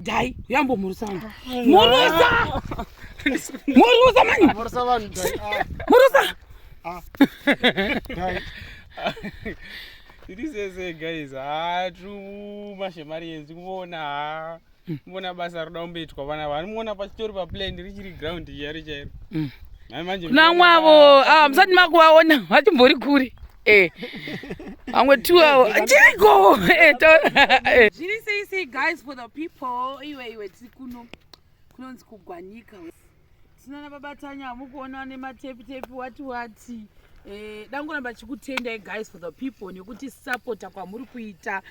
Dai, yambo murusana. Murusa! Murusa mani. Murusa vanhu dai. Murusa. Dai. This is guys. Tu mashemari yenzi kuona. Mbona basa roda umbeitwa vana vanmuona pachitori pa plane richiri ground yari chairo. Na mwavo msati makuvaona vachimbori kuri. Amwe 2 hours. Jago. Say guys for the people. Iwe tsikuno. Kunonzi kugwanika. Sinana babatanya mukuona nematepi wati. Dangoramba chikutenda guys for the people nekuti support kwamuri kuita.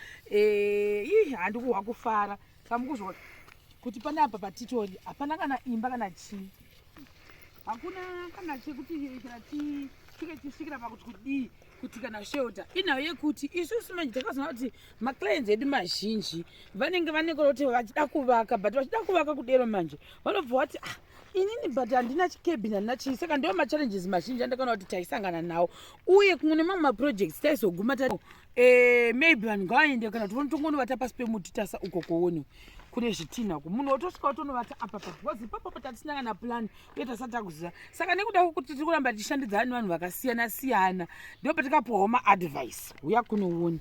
Handikuwa kufara. Samukuzwa kuti panapa patitori hapana kana imba kana chi. Hakuna kana chekuti tikasvikira pakuti kudii kuti kana shelter inayo yekuti isusu manje takazoona kuti maclients edu mazhinji vanenge kuti vachida kuvaka but vachida kuvaka kudero manje vanobva vati inini but handina chikebhini handina chii saka ndiwo machallenges mazhinji andakaona kuti taisangana nawo uye kumwe nemamwe maprojects taizoguma maybe vanhu ngavaende kana kuti tongonovata pasi pemuti tasa uko kuone kune zvitinha munhu wotosvika wotonovata apa because ipapo tatisina kana plan uye tasati takuziva saka nekuda kwokuti tiri kuramba tichishandidzana nevanhu vakasiyana siyana ndipo patikapiwawo maadvice uya kunoona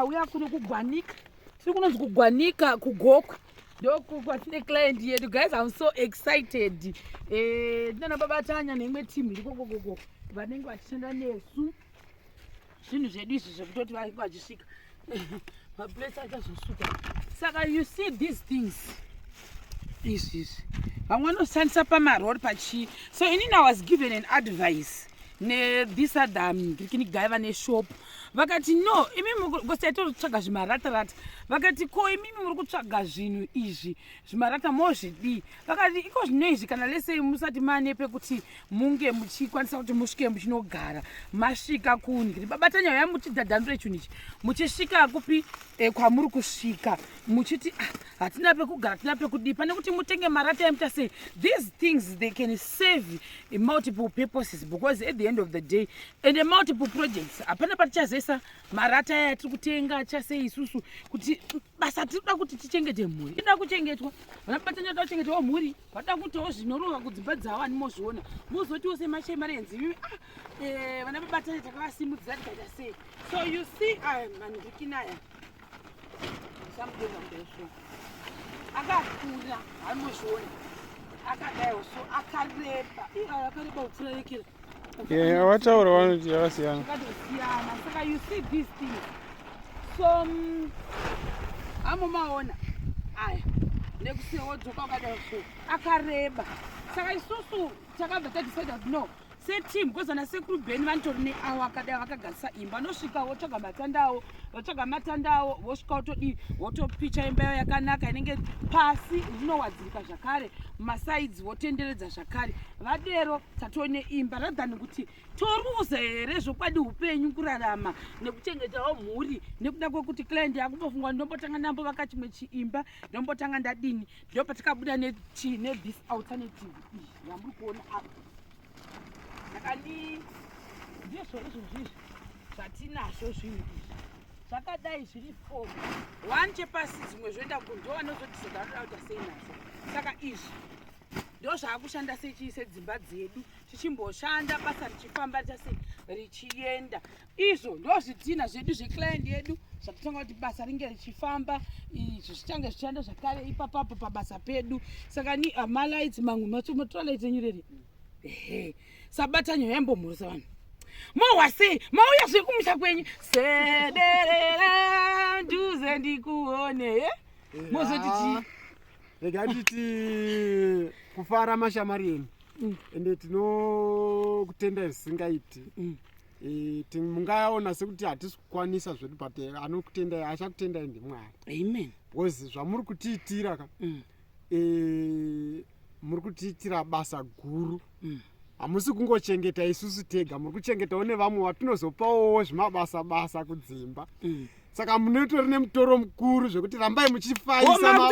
uya kuno kugwanika tiri kunonzi kugwanika kugokwe ndokwatine client yedu guys. I'm so excited. Tinana babatanya neimwe team iri kokoko vanenge vachishanda nesu zvinhu zvedu izvi zvekutoti vachisvika maplace achazosuka saka you see these things izvi vamwe vanoshandisa pamarori pachii so inini I was given an advice this other guy vane shop vakati no imimi gosaitori kutsvaga zvimaratarata vakati ko imimi muri kutsvaga zvinhu izvi zvimarata mozvidii vakati iko zvino izvi kana lesei musati mane pekuti munge muchikwanisa kuti musvike muchinogara masvika kuni babatanya uya muchidhadhandure chinhu ichi muchisvika kupi kwamuri kusvika muchiti hatina pekugara hatina pekudii pane kuti mutenge marata emuta sei these things they can save multiple purposes because at the end of the day and the multiple projects hapana patichazoisa marata aya tiri kutenga achasei isusu kuti basa tirikuda kuti tichengete mhuri inoda kuchengetwa vanabatanya toda kuchengetwa mhuri vada kuitawo zvinorova kudzimba dzavo animozviona muzotiwo semashemarenzi ivi vana babatanya takavasimudzira tikaita sei so you see manhukinaya samudeva mbesho akakura animozviona akadaiwo so akareba upfura yekera wataura vanoti yakasiyana. Saka you see these things. So amomaona aya nekusewo dzoka wakadai so akareba saka isusu takabva tadecide kuti no seteam because vana sekuru bheni vanitori neavo akadai vakagarisa imba anosvika votsvaga matandawo vosvika votodii votopicha imba yayo yakanaka inenge pasi zvinowadzirika zvakare masaidzi votenderedza zvakare vadero tatone imba radhani kuti toruza here zvokwadi upenyu kurarama nekuchengetawo mhuri nekuda kwekuti client yakumbofungwa ndombotanga ndambovaka chimwe chiimba ndombotanga ndadini ndo patikabuda this alternative yamuri kuona apa akani ndizvo izvozvizvi zvatinazvo zvinhu izvi zvakadai zviri 4 1 chepasi dzimwe zvoenda kundio vanozodhisoda vanoda kuita sei nazvo saka izvi ndo zvaakushanda sechii sedzimba dzedu tichimboshanda basa richifamba richasei richienda izvo ndo zvidhina zvedu zveclient yedu zvatotanga kuti basa ringe richifamba izvi zvichange zvichanda zvakare ipapapo pabasa pedu saka ni amalights mamwe machomotoraite enyureri sabatanyo yambomhurusa vanhu mohwasei mauya zvekumusha kwenyu sederera nduze ndikuone mozoti chii rega titi kufara mashamari enu ende tinokutenda zvisingaiti mungaona sekuti hatisi kukwanisa zvedu but anokutendai achakutendai ndimwari amen because zvamuri kutiitira ka muri kutiitira basa guru hamusi kungochengeta isusu tega muri kuchengetawo nevamwe vatinozopawo zvimabasa kudzimba saka munotori nemutoro mukuru zvekuti rambai muchifaisa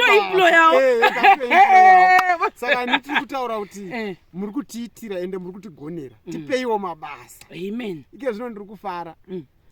saka nitiri kutaura kuti muri kutiitira ende muri kutigonera tipeiwo mabasa amen ike zvino ndiri kufara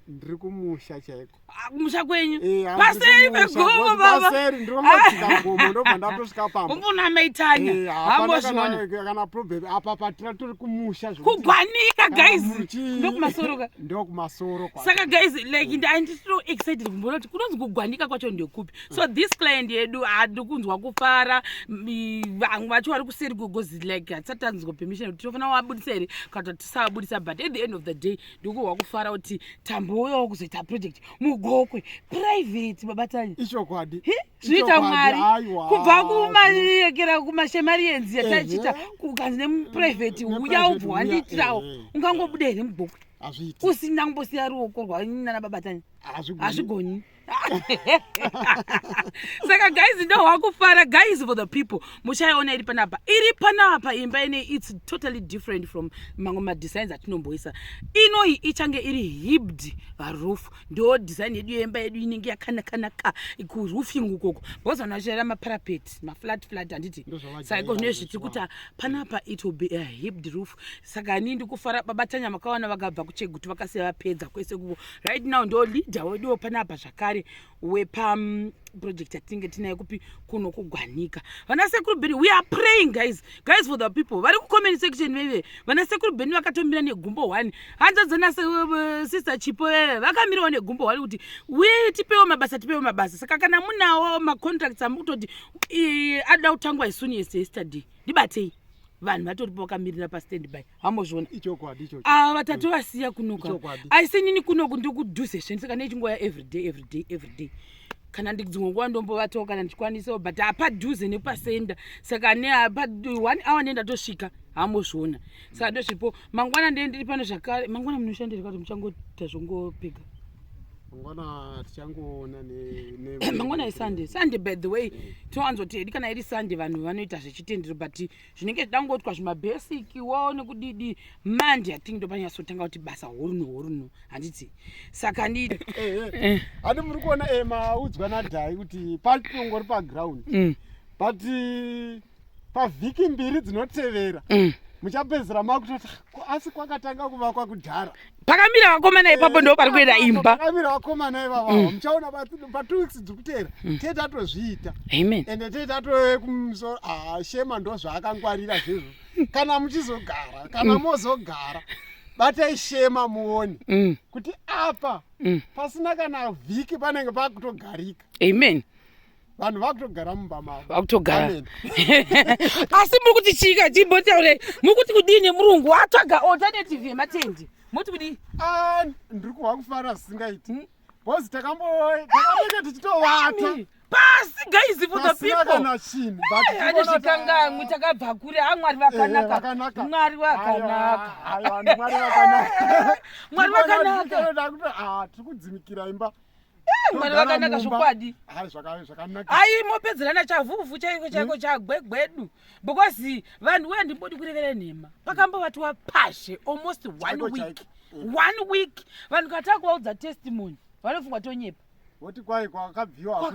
ndiri kumusha chaiko. Musha kwenyu paseri pegomo baba, paseri ndinomatsika gomo ndobva ndatosvika pamba umbona maitanya hambozviona kana problem apa patira turi kumusha kugwanika guys ndokumasoro ndokumasoro saka guys like ndandiri so excited kumbona kuti kunonzi kugwanika kwacho ndekupi. So this client yedu hadi kunzwa kufara, vamwe vacho vari kuseri kugozi like hatisati tanzwa permission kuti tinofanira wabudisa here kana kuti tisavabudisa, but at the end of the day ndikuhwa kufara kuti tambouyawo kuzoita project mugokwe private babatanya ichokwadi zvinoita mwari kubva kumaekera kumashemarienzi yatachita kukanzi nemuprivate uya ubva wandiitirawo ungangobuda here mugokwe usina kumbosiya ruoko rwanana babatanya hazvigoni. Saka guys ndo kufara guys for the people muchaiona iri panapa imba ine it's totally different from mamwe designs atinomboisa. Inoi ichange iri hibbed roof ndo design yedu yemba yedu inenge yakanaka ku roofing ukoko bozana chera ma parapet ma flat anditi saka nezviti kuti panapa it will be a hibbed roof. Saka nini ndikufara babatanya makawana vakabva kuchegutu vakasiya vapedza kwese kuvo right now ndo leader wedu panapa zvakare wepa project yatinge tinayo kupi kuno kugwanika. Vana sekuru Beni we are praying guys for the people. Vari ku comment section veve vana sekuru Beni vakatombira negumbo 1 hanzadzana sister Chipo vakamirawo negumbo 1 kuti we tipewo mabasa. Saka kana munawo ma contracts amukutoti ada kutangwa as soon as yesterday ndibatei vanhu vatoripo vakamirira pastand-by hambozviona vatatu vasiya kunoka aisi nini kunoku ndikudhuze zvenyu saka nechingoya everyday kana ndidzimwe nguva ndombovatawo kana ndichikwanisawo but hapadhuze nepasenda saka neapa 1 hour nendatosvika hambozviona. Saka ndozvipo mangwana ndiri pano zvakare. Mangwana munoshandira kuti muchangoita zvongopega mangwana tichangoona mangwana Sunday by the way towanzoti edi kana iri Sunday vanhu vanoita zvechitendero but zvinenge zvidangotwa zvimabasic waone kudidi Monday I think ndopanyasotanga kuti basa horuno handiti. Saka ndidi hadi muri kuona maudzwa nadhai kuti patongori paground but pavhiki mbiri dzinotevera muchapedzera makutoti asi kwakatanga kuvakwa kudhara pakamira vakomana ipapo ndo pari kuenda imba pakamira vakomana ivava muchaona pa 2 weeks dzokutera tetatozviita amen ende tetatoe kumusoro shema ndo zvaakangwarira zvezvo kana muchizogara kana mozogara batai shema muone kuti apa pasina kana vhiki panenge pakutogarika amen vanhu vakutogara mumba mavo vakutogara asi muri kuti chika chimbotaure muri kuti kudini murungu watsvaga alternative yematendi muti kudii ndiri kuhwa kufara zvisingaiti bhozi takamboita tichitovata pasi guys for the people kana chinhu hadi zvikangamwe takabva kure hamwari vakanaka mwari vakanaka tiri kudzimikira imba mwari vakanaka zvokwadi zvakanaka ai mopedzerana chavhuvhu chaiko chagwegwedu because vanhu wendimbodi kurevera nhema pakambovatiwa pashe almost 1 week vanhu katakuvaudza testimony vanofunga tonyepa voti kwai kwakabviwa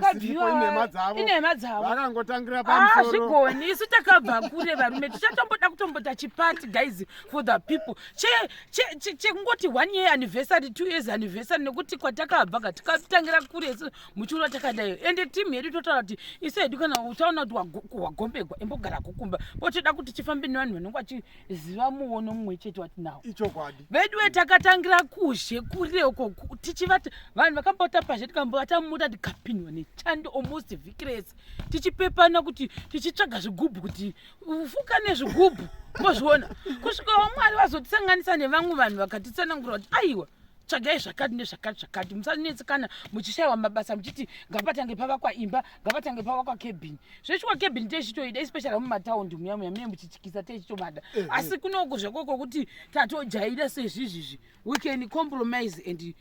inhema dzavo vakangotangira pamusoro zvigoni isu takabva kure varume tichatomboda kutombota chipati guys for the people chekungoti 1 year anniversary 2 years anniversary nekuti kwatakabva tikatangira kure isu muchiona takadayo ende timu yedu totaura kuti isu hedu kana utaona kuti wagombegwa imbogara kukumba potoda kuti tifambe nevanhu vanenge vachiziva muono mumwe chete watinawo ichokwadi vedu takatangira kuzhe kure uko tichivati vanhu vakambota pashe tikambovatamota tikapinwa nechando almost vhikiresi tichipepana kuti tichitsvaga zvigubhu kuti ufuka nezvigubhu mbozviona kusvikawo mwari vazotisanganisa nevamwe vanhu vakatitsanangura kuti aiwa tsvagai zvakati nezvakati musanetsekana muchishayiwa mabasa muchiti ngapatange pavakwa imba ngapatange pavakwa kebhini zvechikwa kebhini techitoida especially mumataundi muya mune muchityisa techitomada asi kunoko zvekoko kuti tatojaira sezvizvizvi we can compromise and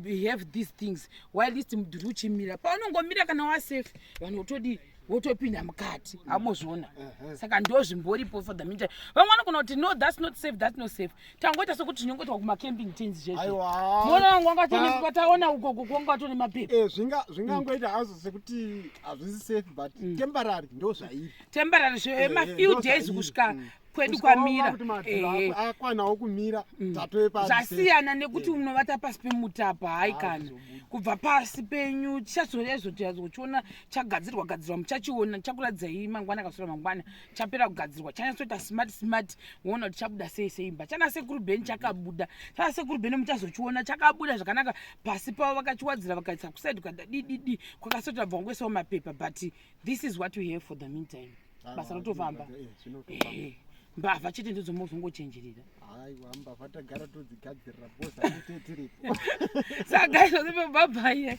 we have these things while least mudhuri uchimira paunongomira kana wasafe vanhu utodi wotopinda mukati amozviona saka ndo zvimboripo for the meantime vamwe vanogona kuti no that's not safe tangoita sokuti tinongoitwa kumacamping tents zvezvimona vangu vangatonikwataona ukoko kwangatone mapepa zvingangoita hazo sekuti hazvisi safe but temporary ndo zvairi temporary ma few days kusvika kwedu kwamira akwanawo kumira tatowe pasi zvasiyana nekuti unovata pasi pemutapa. Hai kana kubva pasi penyu chichazochiona chagadzirwa muchachiona chakuradzai mangwana kasura mangwana chapera kugadzirwa chanyatsoita smart woona kuti chabuda sei seimba. chana sekuru bheni chakabuda, chana sekuru bheni muchazochiona chakabuda zvakanaka pasi pavo vakachiwadzira vakaisa kusaidi kukaita dididi kwakasota bva kungoisawo mapepa. But this is what we have for the meantime. Basa rotofamba mbavha chete ndidzo mozongochenjerera. Aiwa mbavha tagara todzigadzirira bosa tiripo. Saka izvozvo bye bye.